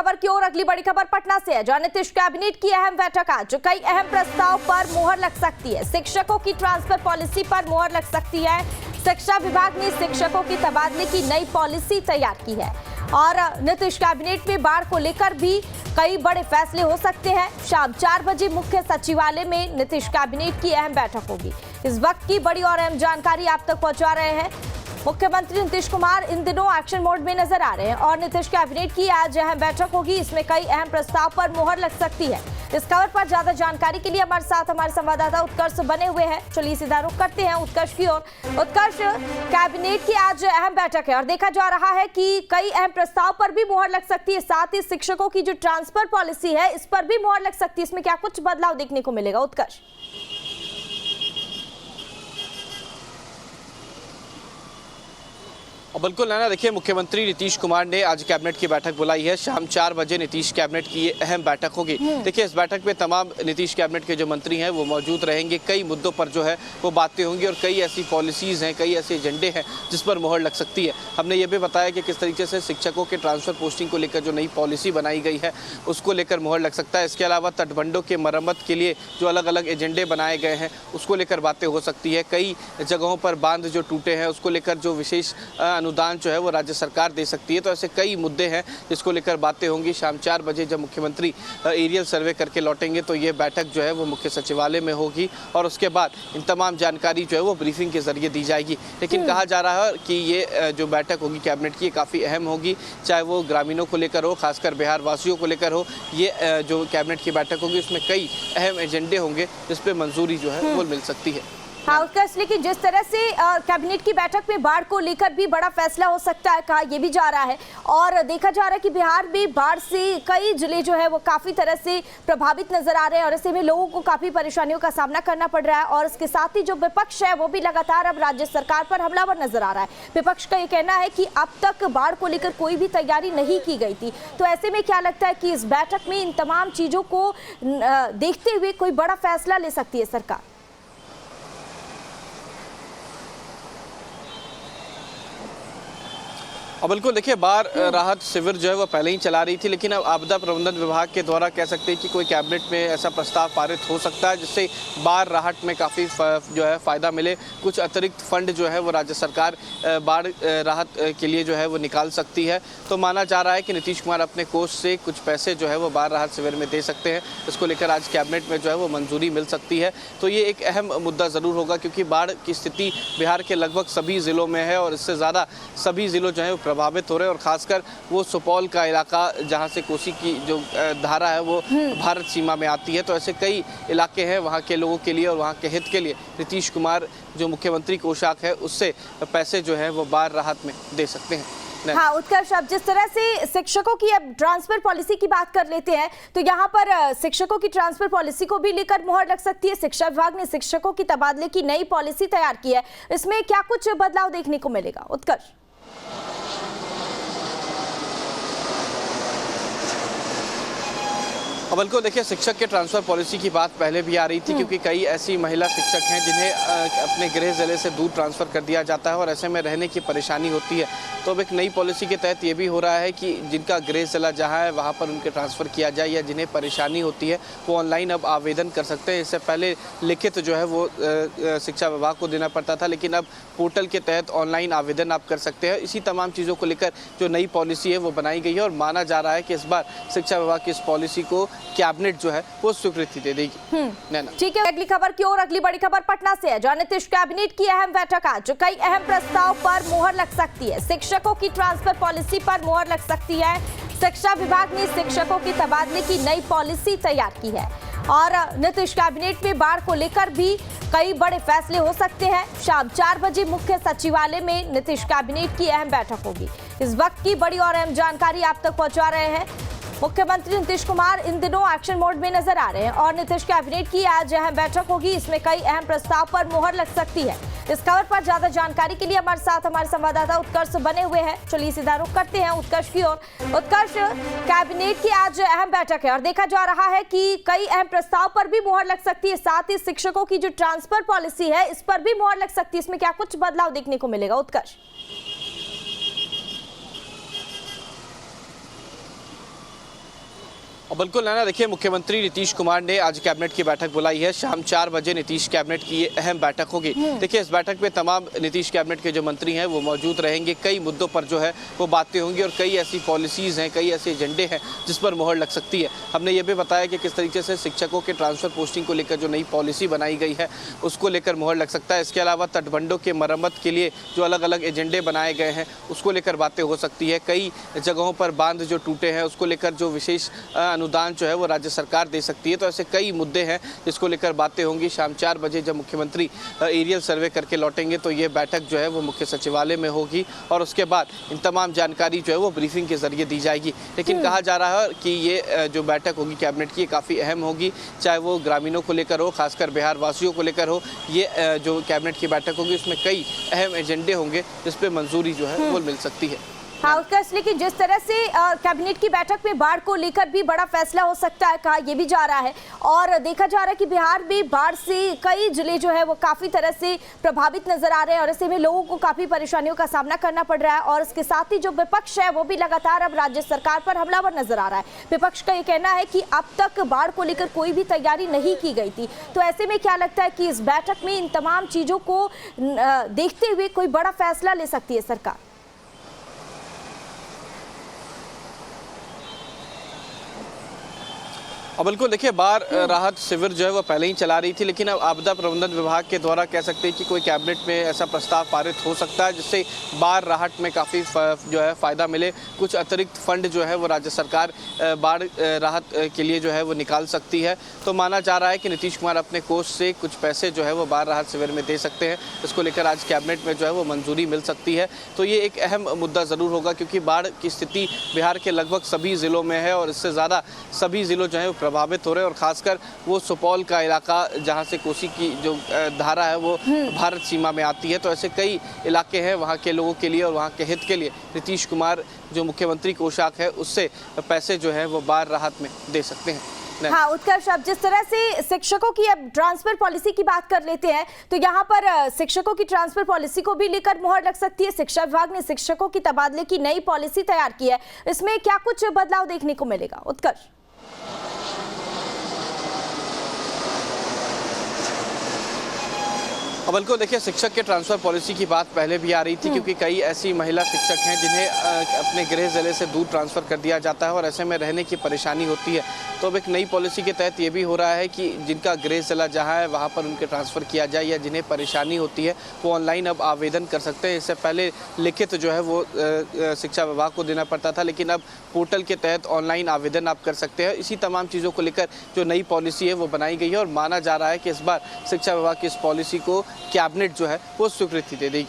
खबर की ओर अगली बड़ी खबर पटना से है, जहां नीतीश कैबिनेट की अहम बैठक आज, कई अहम प्रस्ताव पर मुहर लग सकती है। शिक्षकों की ट्रांसफर पॉलिसी पर मुहर लग सकती है। शिक्षा विभाग ने शिक्षकों की तबादले की नई पॉलिसी तैयार की है और नीतीश कैबिनेट में बाढ़ को लेकर भी कई बड़े फैसले हो सकते हैं। शाम 4 बजे मुख्य सचिवालय में नीतीश कैबिनेट की अहम बैठक होगी। इस वक्त की बड़ी और अहम जानकारी आप तक पहुंचा रहे हैं। मुख्यमंत्री नीतीश कुमार इन दिनों एक्शन मोड में नजर आ रहे हैं और नीतीश कैबिनेट की आज अहम बैठक होगी। इसमें कई अहम प्रस्ताव पर मुहर लग सकती है। इस खबर पर ज्यादा जानकारी के लिए हमारे साथ हमारे संवाददाता उत्कर्ष बने हुए हैं। चलिए सीधा रुख करते हैं उत्कर्ष की ओर। उत्कर्ष, कैबिनेट की आज अहम बैठक है और देखा जा रहा है कि कई अहम प्रस्ताव पर भी मुहर लग सकती है। साथ ही शिक्षकों की जो ट्रांसफर पॉलिसी है इस पर भी मुहर लग सकती है। इसमें क्या कुछ बदलाव देखने को मिलेगा उत्कर्ष? बिल्कुल नैना, देखिए मुख्यमंत्री नीतीश कुमार ने आज कैबिनेट की बैठक बुलाई है। शाम 4 बजे नीतीश कैबिनेट की ये अहम बैठक होगी। देखिए इस बैठक में तमाम नीतीश कैबिनेट के जो मंत्री हैं वो मौजूद रहेंगे। कई मुद्दों पर जो है वो बातें होंगी और कई ऐसी पॉलिसीज़ हैं, कई ऐसे एजेंडे हैं जिस पर मुहर लग सकती है। हमने ये भी बताया कि किस तरीके से शिक्षकों के ट्रांसफर पोस्टिंग को लेकर जो नई पॉलिसी बनाई गई है उसको लेकर मुहर लग सकता है। इसके अलावा तटबंधों के मरम्मत के लिए जो अलग अलग एजेंडे बनाए गए हैं उसको लेकर बातें हो सकती है। कई जगहों पर बांध जो टूटे हैं उसको लेकर जो विशेष अनुदान जो है वो राज्य सरकार दे सकती है। तो ऐसे कई मुद्दे हैं जिसको लेकर बातें होंगी। शाम 4 बजे जब मुख्यमंत्री एरियल सर्वे करके लौटेंगे तो ये बैठक जो है वो मुख्य सचिवालय में होगी और उसके बाद इन तमाम जानकारी जो है वो ब्रीफिंग के जरिए दी जाएगी। लेकिन कहा जा रहा है कि ये जो बैठक होगी कैबिनेट की काफ़ी अहम होगी, चाहे वो ग्रामीणों को लेकर हो, खासकर बिहार वासियों को लेकर हो। ये जो कैबिनेट की बैठक होगी उसमें कई अहम एजेंडे होंगे जिस पर मंजूरी जो है वो मिल सकती है। हाँ उत्कर्ष, लेकिन जिस तरह से कैबिनेट की बैठक में बाढ़ को लेकर भी बड़ा फैसला हो सकता है, कहा यह भी जा रहा है और देखा जा रहा है कि बिहार में बाढ़ से कई जिले जो है वो काफी तरह से प्रभावित नजर आ रहे हैं और ऐसे में लोगों को काफी परेशानियों का सामना करना पड़ रहा है। और इसके साथ ही जो विपक्ष है वो भी लगातार अब राज्य सरकार पर हमलावर नजर आ रहा है। विपक्ष का ये कहना है कि अब तक बाढ़ को लेकर कोई भी तैयारी नहीं की गई थी। तो ऐसे में क्या लगता है कि इस बैठक में इन तमाम चीजों को देखते हुए कोई बड़ा फैसला ले सकती है सरकार? और बिल्कुल देखिए बाढ़ राहत शिविर जो है वो पहले ही चला रही थी, लेकिन अब आपदा प्रबंधन विभाग के द्वारा कह सकते हैं कि कोई कैबिनेट में ऐसा प्रस्ताव पारित हो सकता है जिससे बाढ़ राहत में काफ़ी जो है फ़ायदा मिले। कुछ अतिरिक्त फंड जो है वो राज्य सरकार बाढ़ राहत के लिए जो है वो निकाल सकती है। तो माना जा रहा है कि नीतीश कुमार अपने कोष से कुछ पैसे जो है वो बाढ़ राहत शिविर में दे सकते हैं। इसको लेकर आज कैबिनेट में जो है वो मंजूरी मिल सकती है। तो ये एक अहम मुद्दा ज़रूर होगा क्योंकि बाढ़ की स्थिति बिहार के लगभग सभी ज़िलों में है और इससे ज़्यादा सभी ज़िलों जो है प्रभावित हो रहे हैं और खासकर वो सुपौल का इलाका जहां से कोसी की जो धारा है वो भारत सीमा में आती है। तो ऐसे कई इलाके हैं वहां के लोगों के लिए और वहां के हित के लिए नीतीश कुमार जो मुख्यमंत्री कोषाक है उससे पैसे जो है वो बाढ़ राहत में दे सकते हैं। हाँ उत्कर्ष, अब जिस तरह से शिक्षकों की अब ट्रांसफर पॉलिसी की बात कर लेते हैं तो यहाँ पर शिक्षकों की ट्रांसफर पॉलिसी को भी लेकर मुहर लग सकती है। शिक्षा विभाग ने शिक्षकों की तबादले की नई पॉलिसी तैयार की है। इसमें क्या कुछ बदलाव देखने को मिलेगा उत्कर्ष? अब बिल्कुल देखिए शिक्षक के ट्रांसफ़र पॉलिसी की बात पहले भी आ रही थी क्योंकि कई ऐसी महिला शिक्षक हैं जिन्हें अपने गृह जिले से दूर ट्रांसफ़र कर दिया जाता है और ऐसे में रहने की परेशानी होती है। तो अब एक नई पॉलिसी के तहत ये भी हो रहा है कि जिनका गृह जिला जहाँ है वहाँ पर उनके ट्रांसफ़र किया जाए या जिन्हें परेशानी होती है वो ऑनलाइन अब आवेदन कर सकते हैं। इससे पहले लिखित जो है वो शिक्षा विभाग को देना पड़ता था, लेकिन अब पोर्टल के तहत ऑनलाइन आवेदन आप कर सकते हैं। इसी तमाम चीज़ों को लेकर जो नई पॉलिसी है वो बनाई गई है और माना जा रहा है कि इस बार शिक्षा विभाग की इस पॉलिसी को कैबिनेट जो है वो स्वीकृति दे देगी। ठीक है, अगली खबर की ओर अगली बड़ी खबर पटना से है, जहां नीतीश कैबिनेट की अहम बैठक आज, कई अहम प्रस्ताव पर मुहर लग सकती है। शिक्षकों की ट्रांसफर पॉलिसी पर मुहर लग सकती है। शिक्षा विभाग ने शिक्षकों की तबादले की नई पॉलिसी तैयार की है और नीतीश कैबिनेट में बाढ़ को लेकर भी कई बड़े फैसले हो सकते हैं। शाम 4 बजे मुख्य सचिवालय में नीतीश कैबिनेट की अहम बैठक होगी। इस वक्त की बड़ी और अहम जानकारी आप तक पहुंचा रहे हैं। मुख्यमंत्री नीतीश कुमार इन दिनों एक्शन मोड में नजर आ रहे हैं और नीतीश कैबिनेट की आज अहम बैठक होगी। इसमें कई अहम प्रस्ताव पर मुहर लग सकती है। इस खबर पर ज्यादा जानकारी के लिए हमारे साथ हमारे संवाददाता उत्कर्ष बने हुए हैं। चलिए सीधा रुख करते हैं उत्कर्ष की ओर। उत्कर्ष, कैबिनेट की आज अहम बैठक है और देखा जा रहा है कि कई अहम प्रस्ताव पर भी मुहर लग सकती है। साथ ही शिक्षकों की जो ट्रांसफर पॉलिसी है इस पर भी मुहर लग सकती है। इसमें क्या कुछ बदलाव देखने को मिलेगा उत्कर्ष? और बिल्कुल है ना, देखिए मुख्यमंत्री नीतीश कुमार ने आज कैबिनेट की बैठक बुलाई है। शाम 4 बजे नीतीश कैबिनेट की ये अहम बैठक होगी। देखिए इस बैठक में तमाम नीतीश कैबिनेट के जो मंत्री हैं वो मौजूद रहेंगे। कई मुद्दों पर जो है वो बातें होंगी और कई ऐसी पॉलिसीज़ हैं, कई ऐसे एजेंडे हैं जिस पर मोहर लग सकती है। हमने ये भी बताया कि किस तरीके से शिक्षकों के ट्रांसफ़र पोस्टिंग को लेकर जो नई पॉलिसी बनाई गई है उसको लेकर मोहर लग सकता है। इसके अलावा तटबंधों के मरम्मत के लिए जो अलग अलग एजेंडे बनाए गए हैं उसको लेकर बातें हो सकती है। कई जगहों पर बांध जो टूटे हैं उसको लेकर जो विशेष अनुदान जो है वो राज्य सरकार दे सकती है। तो ऐसे कई मुद्दे हैं जिसको लेकर बातें होंगी। शाम 4 बजे जब मुख्यमंत्री एरियल सर्वे करके लौटेंगे तो ये बैठक जो है वो मुख्य सचिवालय में होगी और उसके बाद इन तमाम जानकारी जो है वो ब्रीफिंग के जरिए दी जाएगी। लेकिन कहा जा रहा है कि ये जो बैठक होगी कैबिनेट की काफ़ी अहम होगी, चाहे वो ग्रामीणों को लेकर हो, खासकर बिहार वासियों को लेकर हो। ये जो कैबिनेट की बैठक होगी उसमें कई अहम एजेंडे होंगे जिस पर मंजूरी जो है वो मिल सकती है। हाँ उत्कर्ष, लेकिन जिस तरह से कैबिनेट की बैठक में बाढ़ को लेकर भी बड़ा फैसला हो सकता है कहा यह भी जा रहा है और देखा जा रहा है कि बिहार में बाढ़ से कई जिले जो है वो काफी तरह से प्रभावित नजर आ रहे हैं और ऐसे में लोगों को काफी परेशानियों का सामना करना पड़ रहा है और इसके साथ ही जो विपक्ष है वो भी लगातार अब राज्य सरकार पर हमलावर नजर आ रहा है। विपक्ष का ये कहना है कि अब तक बाढ़ को लेकर कोई भी तैयारी नहीं की गई थी। तो ऐसे में क्या लगता है कि इस बैठक में इन तमाम चीजों को देखते हुए कोई बड़ा फैसला ले सकती है सरकार? और बिल्कुल देखिए बाढ़ राहत शिविर जो है वो पहले ही चला रही थी, लेकिन अब आपदा प्रबंधन विभाग के द्वारा कह सकते हैं कि कोई कैबिनेट में ऐसा प्रस्ताव पारित हो सकता है जिससे बाढ़ राहत में काफ़ी जो है फ़ायदा मिले। कुछ अतिरिक्त फंड जो है वो राज्य सरकार बाढ़ राहत के लिए जो है वो निकाल सकती है। तो माना जा रहा है कि नीतीश कुमार अपने कोष से कुछ पैसे जो है वो बाढ़ राहत शिविर में दे सकते हैं। इसको लेकर आज कैबिनेट में जो है वो मंजूरी मिल सकती है। तो ये एक अहम मुद्दा ज़रूर होगा क्योंकि बाढ़ की स्थिति बिहार के लगभग सभी ज़िलों में है और इससे ज़्यादा सभी ज़िलों जो है प्रभावित हो रहे हैं और खासकर वो सुपौल का इलाका जहां से कोसी की जो धारा है वो भारत सीमा में आती है। तो ऐसे कई इलाके हैं वहां के लोगों के लिए और वहां के हित के लिए नीतीश कुमार जो मुख्यमंत्री कोषाक है उससे पैसे जो है वो बाढ़ राहत में दे सकते हैं। हाँ उत्कर्ष, अब जिस तरह से शिक्षकों की अब ट्रांसफर पॉलिसी की बात कर लेते हैं तो यहाँ पर शिक्षकों की ट्रांसफर पॉलिसी को भी लेकर मोहर लग सकती है। शिक्षा विभाग ने शिक्षकों की तबादले की नई पॉलिसी तैयार की है, इसमें क्या कुछ बदलाव देखने को मिलेगा उत्कर्ष? और बिल्कुल देखिए शिक्षक के ट्रांसफ़र पॉलिसी की बात पहले भी आ रही थी क्योंकि कई ऐसी महिला शिक्षक हैं जिन्हें अपने गृह जिले से दूर ट्रांसफ़र कर दिया जाता है और ऐसे में रहने की परेशानी होती है। तो अब एक नई पॉलिसी के तहत ये भी हो रहा है कि जिनका गृह जिला जहाँ है वहाँ पर उनके ट्रांसफ़र किया जाए या जिन्हें परेशानी होती है वो ऑनलाइन अब आवेदन कर सकते हैं। इससे पहले लिखित जो है वो शिक्षा विभाग को देना पड़ता था, लेकिन अब पोर्टल के तहत ऑनलाइन आवेदन आप कर सकते हैं। इसी तमाम चीज़ों को लेकर जो नई पॉलिसी है वो बनाई गई है और माना जा रहा है कि इस बार शिक्षा विभाग की इस पॉलिसी को कैबिनेट जो है वो स्वीकृति दे देगी।